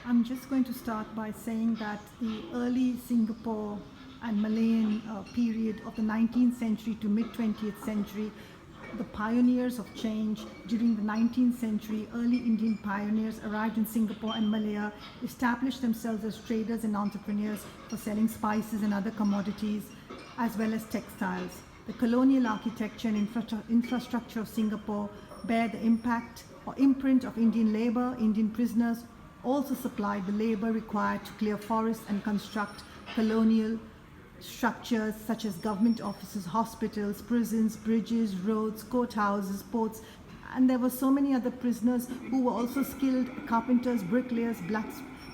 I'm just going to start by saying that the early Singapore and Malayan period of the 19th century to mid 20th century, the pioneers of change during the 19th century, early Indian pioneers arrived in Singapore and Malaya, established themselves as traders and entrepreneurs for selling spices and other commodities, as well as textiles. The colonial architecture and infrastructure of Singapore bear the impact or imprint of Indian labor. Indian prisoners also supplied the labor required to clear forests and construct colonial structures such as government offices, hospitals, prisons, bridges, roads, courthouses, ports, and there were so many other prisoners who were also skilled carpenters, bricklayers,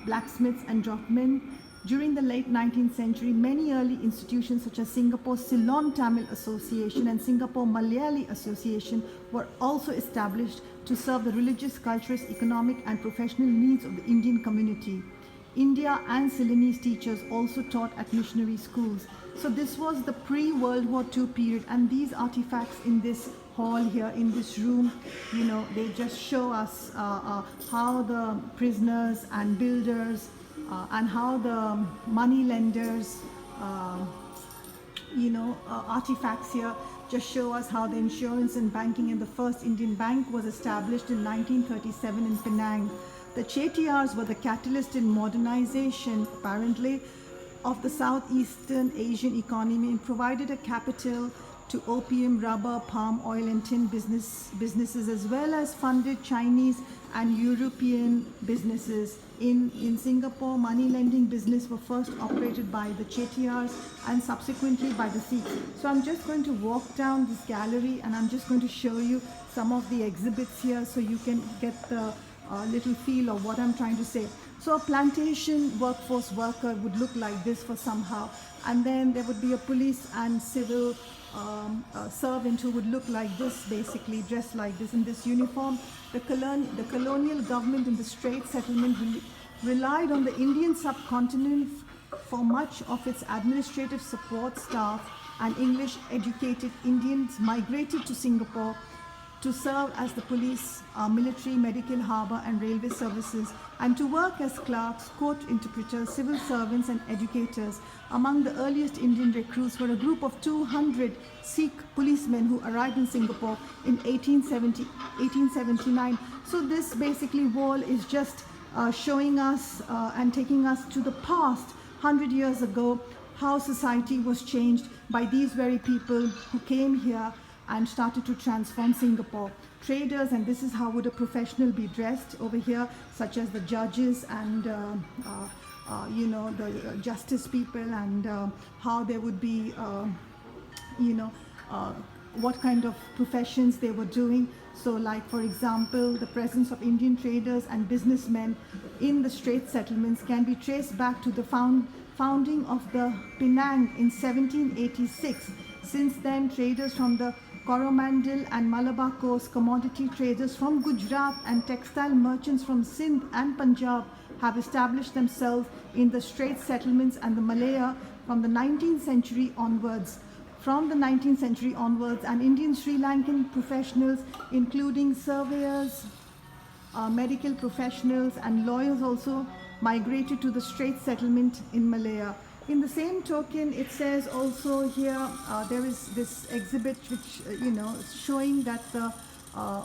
blacksmiths, and draughtsmen. During the late 19th century, many early institutions such as Singapore Ceylon Tamil Association and Singapore Malayali Association were also established to serve the religious, cultural, economic, and professional needs of the Indian community. India and Ceylonese teachers also taught at missionary schools. So this was the pre-World War II period, and these artifacts in this hall here, in this room, they just show us how the prisoners and builders and how the money lenders, artifacts here just show us how the insurance and banking, and the first Indian bank was established in 1937 in Penang. The Chettiars were the catalyst in modernization, apparently, of the Southeastern Asian economy and provided a capital to opium, rubber, palm oil, and tin businesses, as well as funded Chinese and European businesses. In Singapore, money lending business were first operated by the Chettiars and subsequently by the Sikhs. So I'm just going to walk down this gallery and I'm just going to show you some of the exhibits here so you can get the little feel of what I'm trying to say. So a plantation workforce worker would look like this for somehow, and then there would be a police and civil servant who would look like this, basically dressed like this in this uniform. The colonial government in the Straits Settlement relied on the Indian subcontinent for much of its administrative support staff, and English educated Indians migrated to Singapore to serve as the police, military, medical, harbour and railway services, and to work as clerks, court interpreters, civil servants and educators. Among the earliest Indian recruits were a group of 200 Sikh policemen who arrived in Singapore in 1879. So this basically wall is just showing us and taking us to the past, 100 years ago, how society was changed by these very people who came here and started to transform Singapore. Traders, and this is how would a professional be dressed over here, such as the judges and the justice people, and how they would be, what kind of professions they were doing. So like, for example, the presence of Indian traders and businessmen in the Straits settlements can be traced back to the founding of the Penang in 1786. Since then, traders from the Coromandel and Malabar coast, commodity traders from Gujarat and textile merchants from Sindh and Punjab have established themselves in the Straits settlements and the Malaya from the 19th century onwards. From the 19th century onwards, and Indian Sri Lankan professionals, including surveyors, medical professionals and lawyers, also migrated to the Straits settlement in Malaya. In the same token, it says also here, there is this exhibit which, showing that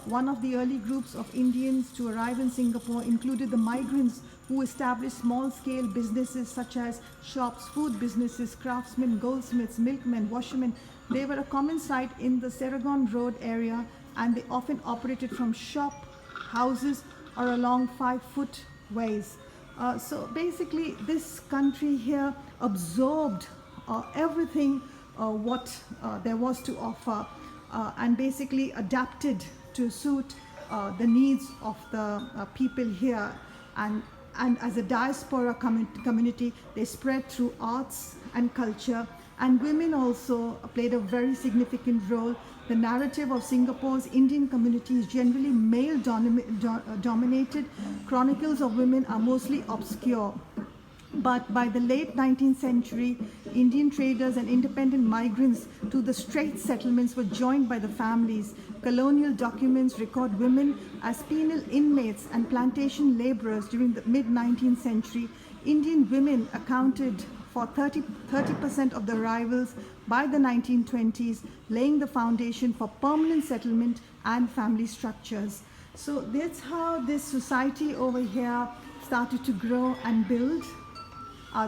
one of the early groups of Indians to arrive in Singapore included the migrants who established small-scale businesses such as shops, food businesses, craftsmen, goldsmiths, milkmen, washermen. They were a common sight in the Seragon Road area, and they often operated from shop, houses, or along 5-foot ways. So basically, this country here absorbed everything what there was to offer, and basically adapted to suit the needs of the people here. And as a diaspora community, they spread through arts and culture, and women also played a very significant role. The narrative of Singapore's Indian community is generally male dominated. Chronicles of women are mostly obscure. But by the late 19th century, Indian traders and independent migrants to the Straits settlements were joined by the families. Colonial documents record women as penal inmates and plantation laborers during the mid 19th century. Indian women accounted for 30% of the arrivals by the 1920s, laying the foundation for permanent settlement and family structures. So that's how this society over here started to grow and build.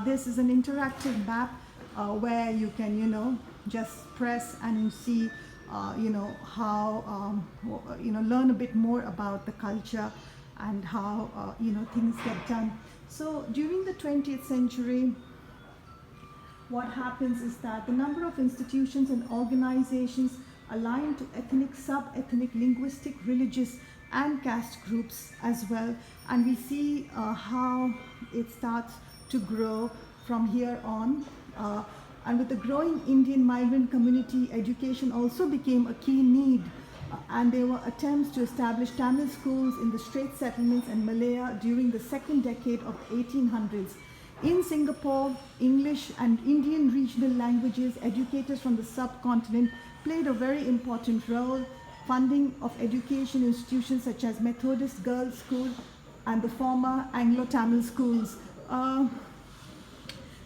This is an interactive map where you can, just press and you see, how, learn a bit more about the culture and how, things get done. So during the 20th century, what happens is that the number of institutions and organizations aligned to ethnic, sub-ethnic, linguistic, religious, and caste groups as well. And we see how it starts to grow from here on. And with the growing Indian migrant community, education also became a key need. And there were attempts to establish Tamil schools in the Straits settlements and Malaya during the second decade of 1800s. In Singapore, English and Indian regional languages, educators from the subcontinent played a very important role. Funding of education institutions such as Methodist Girls' School and the former Anglo-Tamil schools.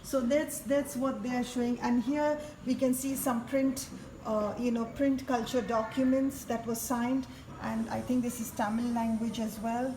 So that's what they are showing, and here we can see some print culture documents that were signed, and I think this is Tamil language as well.